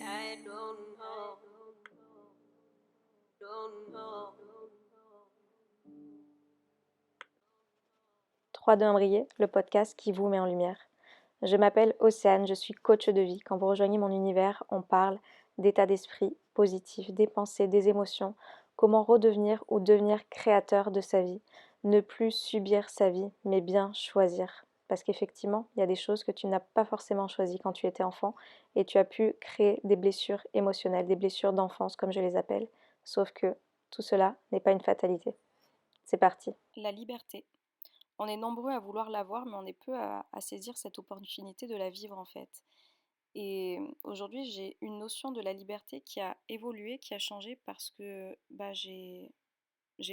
I don't know, don't know. 3-2 Imbriqué, le podcast qui vous met en lumière. Je m'appelle Océane, je suis coach de vie. Quand vous rejoignez mon univers, on parle d'état d'esprit positif, des pensées, des émotions, comment redevenir ou devenir créateur de sa vie, ne plus subir sa vie, mais bien choisir. Parce qu'effectivement, il y a des choses que tu n'as pas forcément choisies quand tu étais enfant et tu as pu créer des blessures émotionnelles, des blessures d'enfance comme je les appelle. Sauf que tout cela n'est pas une fatalité. C'est parti. La liberté. On est nombreux à vouloir l'avoir, mais on est peu à saisir cette opportunité de la vivre en fait. Et aujourd'hui, j'ai une notion de la liberté qui a évolué, qui a changé parce que j'ai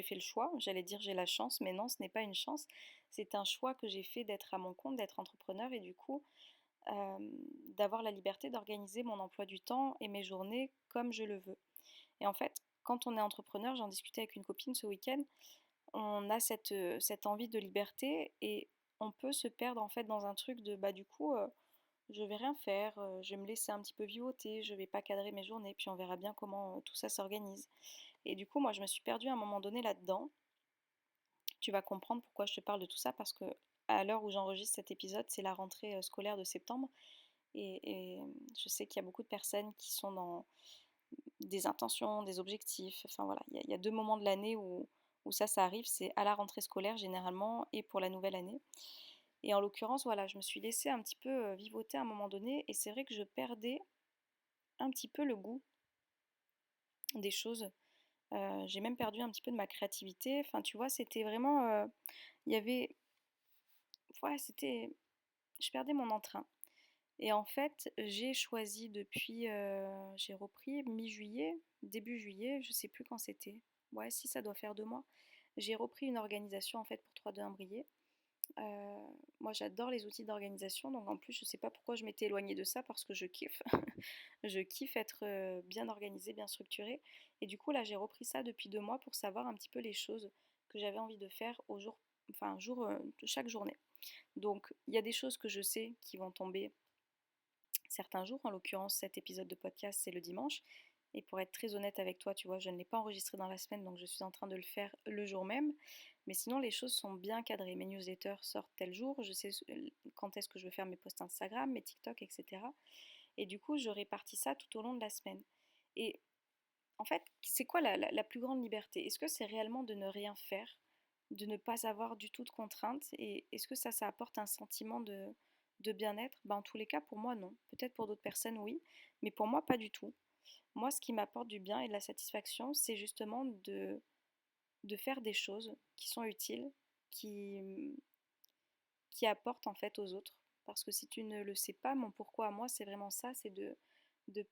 fait le choix. J'allais dire j'ai la chance, mais non, ce n'est pas une chance. C'est un choix que j'ai fait d'être à mon compte, d'être entrepreneur et du coup d'avoir la liberté d'organiser mon emploi du temps et mes journées comme je le veux. Et en fait, quand on est entrepreneur, j'en discutais avec une copine ce week-end, on a cette envie de liberté et on peut se perdre en fait dans un truc de bah du coup je vais rien faire, je vais me laisser un petit peu vivoter, je vais pas cadrer mes journées, puis on verra bien comment tout ça s'organise. Et du coup moi je me suis perdue à un moment donné là-dedans. Tu vas comprendre pourquoi je te parle de tout ça parce que à l'heure où j'enregistre cet épisode, c'est la rentrée scolaire de septembre et je sais qu'il y a beaucoup de personnes qui sont dans des intentions, des objectifs. Enfin voilà, il y a deux moments de l'année où ça arrive, c'est à la rentrée scolaire généralement et pour la nouvelle année. Et en l'occurrence, voilà, je me suis laissée un petit peu vivoter à un moment donné et c'est vrai que je perdais un petit peu le goût des choses. J'ai même perdu un petit peu de ma créativité. Enfin, tu vois, c'était vraiment, il y avait, ouais, c'était, je perdais mon entrain. Et en fait, j'ai choisi depuis, j'ai repris mi-juillet, début juillet, je sais plus quand c'était. Ouais, si ça doit faire 2 mois. J'ai repris une organisation en fait pour 3-2 Imbriqué. Euh, Moi, j'adore les outils d'organisation, donc en plus, je sais pas pourquoi je m'étais éloignée de ça parce que je kiffe. Je kiffe être bien organisée, bien structurée. Et du coup, là, j'ai repris ça depuis 2 mois pour savoir un petit peu les choses que j'avais envie de faire au jour, enfin, jour, chaque journée. Donc, il y a des choses que je sais qui vont tomber certains jours. En l'occurrence, cet épisode de podcast, c'est le dimanche. Et pour être très honnête avec toi, tu vois, je ne l'ai pas enregistré dans la semaine, donc je suis en train de le faire le jour même. Mais sinon, les choses sont bien cadrées. Mes newsletters sortent tel jour, je sais quand est-ce que je veux faire mes posts Instagram, mes TikTok, etc. Et du coup, je répartis ça tout au long de la semaine. Et en fait, c'est quoi la plus grande liberté? Est-ce que c'est réellement de ne rien faire, de ne pas avoir du tout de contraintes? Et est-ce que ça apporte un sentiment de bien-être? Ben, en tous les cas, pour moi, non. Peut-être pour d'autres personnes, oui, mais pour moi, pas du tout. Moi, ce qui m'apporte du bien et de la satisfaction, c'est justement de faire des choses qui sont utiles, qui, qui apportent en fait aux autres. Parce que si tu ne le sais pas, mon pourquoi à moi, c'est vraiment ça, c'est de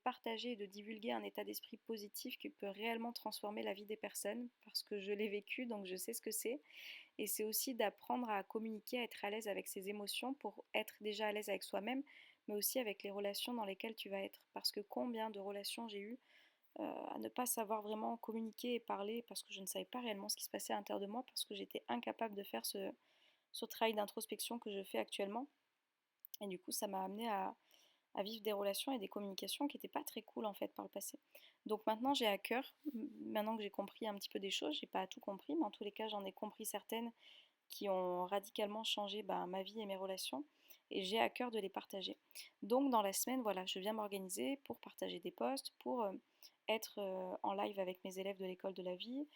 partager et de divulguer un état d'esprit positif qui peut réellement transformer la vie des personnes, parce que je l'ai vécu, donc je sais ce que c'est. Et c'est aussi d'apprendre à communiquer, à être à l'aise avec ses émotions pour être déjà à l'aise avec soi-même, mais aussi avec les relations dans lesquelles tu vas être. Parce que combien de relations j'ai eues à ne pas savoir vraiment communiquer et parler parce que je ne savais pas réellement ce qui se passait à l'intérieur de moi, parce que j'étais incapable de faire ce travail d'introspection que je fais actuellement. Et du coup, ça m'a amené à vivre des relations et des communications qui n'étaient pas très cool en fait par le passé. Donc maintenant, j'ai à cœur, maintenant que j'ai compris un petit peu des choses, j'ai pas tout compris, mais en tous les cas, j'en ai compris certaines qui ont radicalement changé ma vie et mes relations. Et j'ai à cœur de les partager. Donc dans la semaine, voilà, je viens m'organiser pour partager des posts, pour être en live avec mes élèves de l'école de la vie,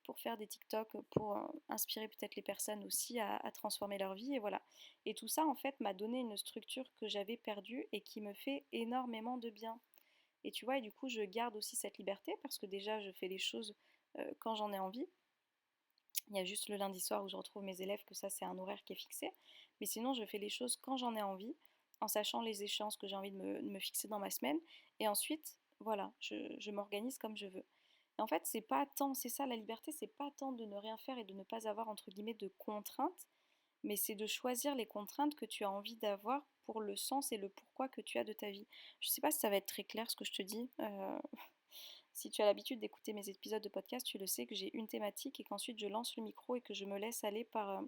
pour faire des TikTok, pour inspirer peut-être les personnes aussi à transformer leur vie. Et voilà. Et tout ça, en fait, m'a donné une structure que j'avais perdue et qui me fait énormément de bien. Et tu vois, et du coup, je garde aussi cette liberté parce que déjà, je fais les choses quand j'en ai envie. Il y a juste le lundi soir où je retrouve mes élèves, que ça, c'est un horaire qui est fixé. Mais sinon, je fais les choses quand j'en ai envie, en sachant les échéances que j'ai envie de me fixer dans ma semaine. Et ensuite, voilà, je m'organise comme je veux. Et en fait, c'est pas tant, c'est ça la liberté, c'est pas tant de ne rien faire et de ne pas avoir, entre guillemets, de contraintes, mais c'est de choisir les contraintes que tu as envie d'avoir pour le sens et le pourquoi que tu as de ta vie. Je sais pas si ça va être très clair ce que je te dis. Si tu as l'habitude d'écouter mes épisodes de podcast, tu le sais que j'ai une thématique et qu'ensuite je lance le micro et que je me laisse aller par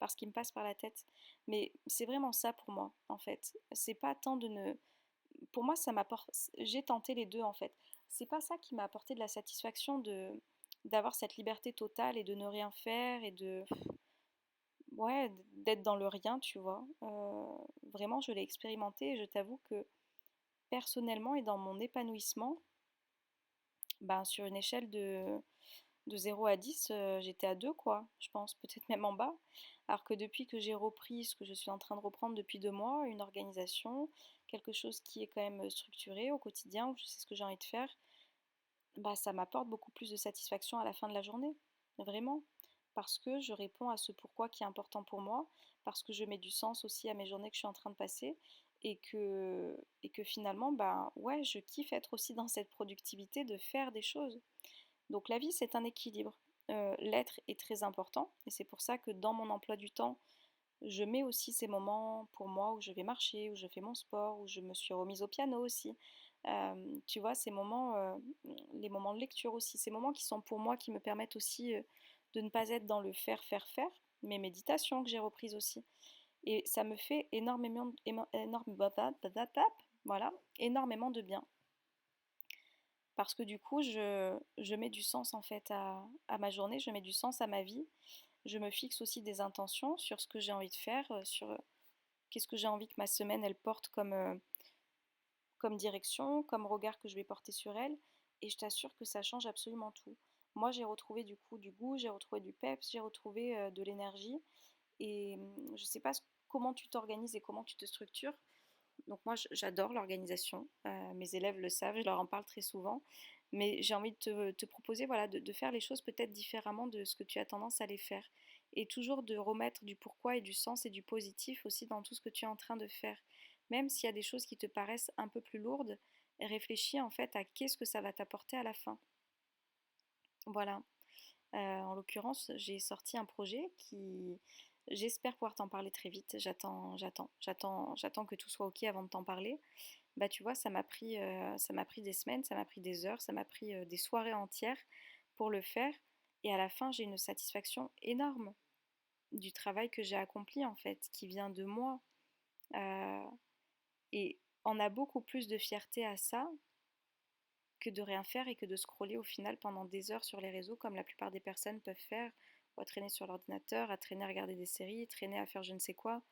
ce qui me passe par la tête. Mais c'est vraiment ça pour moi, en fait. C'est pas tant de ne pour moi, ça m'apporte. J'ai tenté les deux en fait. C'est pas ça qui m'a apporté de la satisfaction de d'avoir cette liberté totale et de ne rien faire et de ouais d'être dans le rien, tu vois. Vraiment, je l'ai expérimenté et je t'avoue que personnellement et dans mon épanouissement, ben, sur une échelle de 0 à 10, j'étais à 2 quoi, je pense, peut-être même en bas. Alors que depuis que j'ai repris ce que je suis en train de reprendre depuis 2 mois, une organisation, quelque chose qui est quand même structuré au quotidien, où je sais ce que j'ai envie de faire, bah, ça m'apporte beaucoup plus de satisfaction à la fin de la journée, vraiment. Parce que je réponds à ce pourquoi qui est important pour moi, parce que je mets du sens aussi à mes journées que je suis en train de passer, et que finalement, bah, ouais, je kiffe être aussi dans cette productivité de faire des choses. Donc la vie, c'est un équilibre. L'être est très important, et c'est pour ça que dans mon emploi du temps, je mets aussi ces moments pour moi où je vais marcher, où je fais mon sport, où je me suis remise au piano aussi. Tu vois, ces moments, les moments de lecture aussi, ces moments qui sont pour moi, qui me permettent aussi de ne pas être dans le faire, faire, faire, mes méditations que j'ai reprises aussi. Et ça me fait énormément, voilà, énormément de bien. Parce que du coup, je mets du sens en fait à ma journée, je mets du sens à ma vie. Je me fixe aussi des intentions sur ce que j'ai envie de faire, sur qu'est-ce que j'ai envie que ma semaine elle porte comme direction, comme regard que je vais porter sur elle. Et je t'assure que ça change absolument tout. Moi, j'ai retrouvé du coup du goût, j'ai retrouvé du peps, j'ai retrouvé de l'énergie. Et je sais pas comment tu t'organises et comment tu te structures. Donc moi, j'adore l'organisation. Mes élèves le savent, je leur en parle très souvent. Mais j'ai envie de te proposer voilà, de faire les choses peut-être différemment de ce que tu as tendance à les faire. Et toujours de remettre du pourquoi et du sens et du positif aussi dans tout ce que tu es en train de faire. Même s'il y a des choses qui te paraissent un peu plus lourdes, réfléchis en fait à qu'est-ce que ça va t'apporter à la fin. Voilà. En l'occurrence, j'ai sorti un projet qui, j'espère pouvoir t'en parler très vite. J'attends que tout soit ok avant de t'en parler. Bah tu vois, ça m'a pris des semaines, ça m'a pris des heures, ça m'a pris des soirées entières pour le faire. Et à la fin, j'ai une satisfaction énorme du travail que j'ai accompli en fait, qui vient de moi. Euh, et on a beaucoup plus de fierté à ça que de rien faire et que de scroller au final pendant des heures sur les réseaux comme la plupart des personnes peuvent faire, ou à traîner sur l'ordinateur, à traîner à regarder des séries, traîner à faire je ne sais quoi.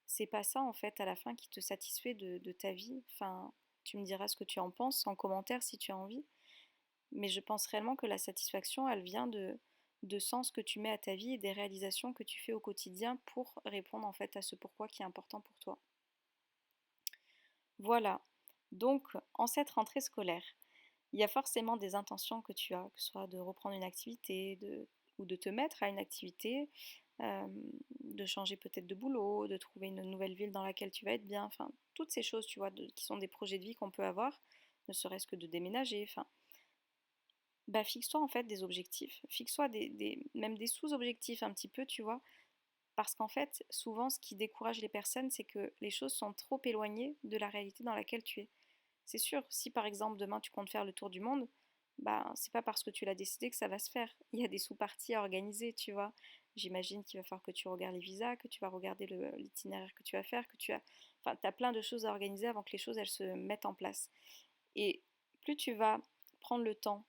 C'est pas ça en fait à la fin qui te satisfait de ta vie. Enfin, tu me diras ce que tu en penses en commentaire si tu as envie. Mais je pense réellement que la satisfaction, elle vient de sens que tu mets à ta vie et des réalisations que tu fais au quotidien pour répondre en fait à ce pourquoi qui est important pour toi. Voilà. Donc, en cette rentrée scolaire, il y a forcément des intentions que tu as, que ce soit de reprendre une activité ou de te mettre à une activité, euh, de changer peut-être de boulot, de trouver une nouvelle ville dans laquelle tu vas être bien, enfin, toutes ces choses, tu vois, qui sont des projets de vie qu'on peut avoir, ne serait-ce que de déménager, enfin, bah fixe-toi en fait des objectifs, fixe-toi même des sous-objectifs un petit peu, tu vois, parce qu'en fait, souvent, ce qui décourage les personnes, c'est que les choses sont trop éloignées de la réalité dans laquelle tu es. C'est sûr, si par exemple demain tu comptes faire le tour du monde, bah c'est pas parce que tu l'as décidé que ça va se faire. Il y a des sous-parties à organiser, tu vois. J'imagine qu'il va falloir que tu regardes les visas, que tu vas regarder l'itinéraire que tu vas faire, que tu as. Enfin, tu as plein de choses à organiser avant que les choses elles se mettent en place. Et plus tu vas prendre le temps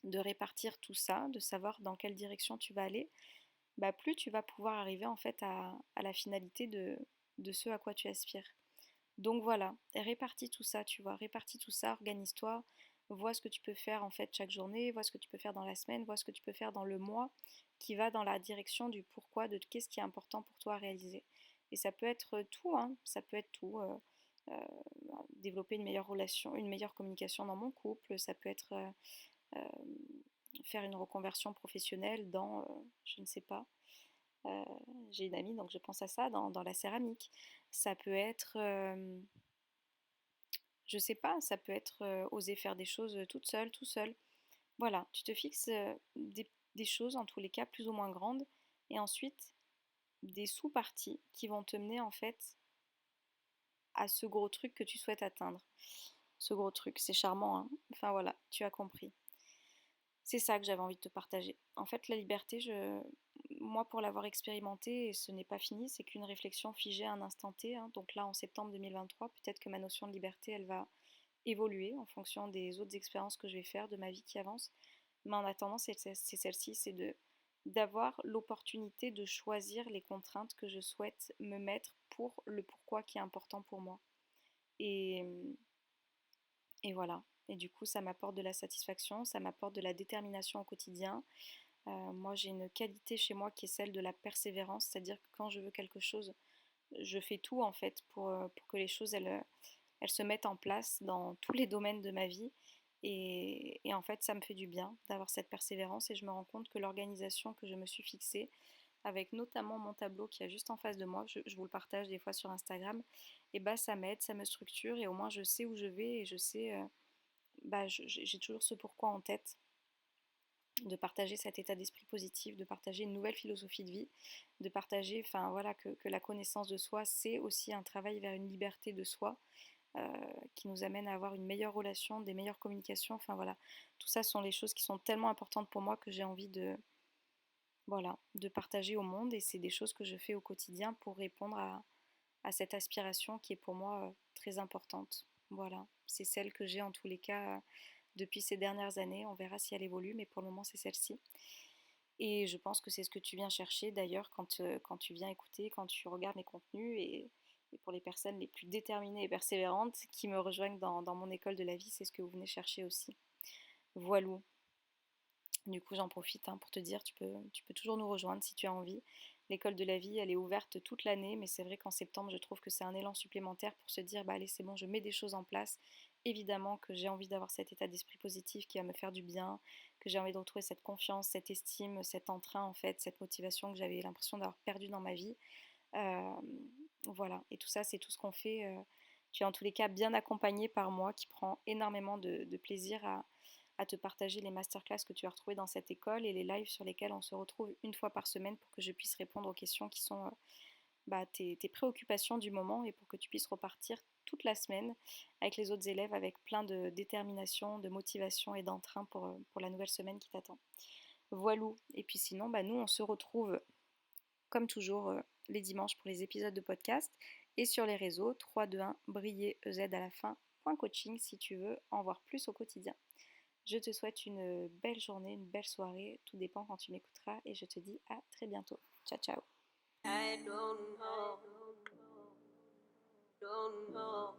de répartir tout ça, de savoir dans quelle direction tu vas aller, bah plus tu vas pouvoir arriver en fait à la finalité de ce à quoi tu aspires. Donc voilà, répartis tout ça, tu vois, répartis tout ça, organise-toi, vois ce que tu peux faire en fait chaque journée, vois ce que tu peux faire dans la semaine, vois ce que tu peux faire dans le mois, qui va dans la direction du pourquoi, de qu'est-ce qui est important pour toi à réaliser. Et ça peut être tout, hein, ça peut être tout. Euh, Développer une meilleure relation, une meilleure communication dans mon couple, ça peut être euh, faire une reconversion professionnelle dans, je ne sais pas, euh, j'ai une amie, donc je pense à ça, dans la céramique. Ça peut être, je sais pas, ça peut être oser faire des choses toute seule, tout seul. Voilà, tu te fixes des choses, en tous les cas, plus ou moins grandes, et ensuite des sous-parties qui vont te mener en fait à ce gros truc que tu souhaites atteindre. Ce gros truc, c'est charmant, hein. Enfin voilà, tu as compris. C'est ça que j'avais envie de te partager. En fait, la liberté, moi, pour l'avoir expérimenté, et ce n'est pas fini, c'est qu'une réflexion figée à un instant T, hein. Donc là, en septembre 2023, peut-être que ma notion de liberté, elle va évoluer en fonction des autres expériences que je vais faire, de ma vie qui avance. Mais en attendant, c'est celle-ci, c'est d'avoir l'opportunité de choisir les contraintes que je souhaite me mettre pour le pourquoi qui est important pour moi. Et, et voilà. Et du coup, ça m'apporte de la satisfaction, ça m'apporte de la détermination au quotidien. Moi, j'ai une qualité chez moi qui est celle de la persévérance, c'est-à-dire que quand je veux quelque chose, je fais tout en fait pour que les choses elles se mettent en place dans tous les domaines de ma vie. Et en fait, ça me fait du bien d'avoir cette persévérance et je me rends compte que l'organisation que je me suis fixée, avec notamment mon tableau qui est juste en face de moi, je vous le partage des fois sur Instagram, et bah ça m'aide, ça me structure et au moins je sais où je vais et je sais, j'ai toujours ce pourquoi en tête de partager cet état d'esprit positif, de partager une nouvelle philosophie de vie, de partager, enfin voilà, que la connaissance de soi, c'est aussi un travail vers une liberté de soi qui nous amène à avoir une meilleure relation, des meilleures communications, enfin voilà. Tout ça sont les choses qui sont tellement importantes pour moi que j'ai envie voilà, de partager au monde et c'est des choses que je fais au quotidien pour répondre à cette aspiration qui est pour moi très importante. Voilà, c'est celle que j'ai en tous les cas depuis ces dernières années. On verra si elle évolue, mais pour le moment, c'est celle-ci. Et je pense que c'est ce que tu viens chercher d'ailleurs quand tu viens écouter, quand tu regardes mes contenus. Et pour les personnes les plus déterminées et persévérantes qui me rejoignent dans mon école de la vie, c'est ce que vous venez chercher aussi. Voilou. Du coup, j'en profite pour te dire, tu peux toujours nous rejoindre si tu as envie. L'école de la vie, elle est ouverte toute l'année, mais c'est vrai qu'en septembre, je trouve que c'est un élan supplémentaire pour se dire, bah allez, c'est bon, je mets des choses en place. Évidemment que j'ai envie d'avoir cet état d'esprit positif qui va me faire du bien, que j'ai envie de retrouver cette confiance, cette estime, cet entrain, en fait, cette motivation que j'avais l'impression d'avoir perdu dans ma vie. Euh, voilà, et tout ça, c'est tout ce qu'on fait. Tu es en tous les cas bien accompagné par moi qui prend énormément de plaisir à te partager les masterclass que tu as retrouvées dans cette école et les lives sur lesquels on se retrouve une fois par semaine pour que je puisse répondre aux questions qui sont tes préoccupations du moment et pour que tu puisses repartir toute la semaine avec les autres élèves avec plein de détermination, de motivation et d'entrain pour la nouvelle semaine qui t'attend. Voilou. Et puis sinon, nous, on se retrouve comme toujours les dimanches pour les épisodes de podcast et sur les réseaux 321 briller EZ à la fin .coaching si tu veux en voir plus au quotidien. Je te souhaite une belle journée, une belle soirée, tout dépend quand tu m'écouteras et je te dis à très bientôt. Ciao ciao. I don't know.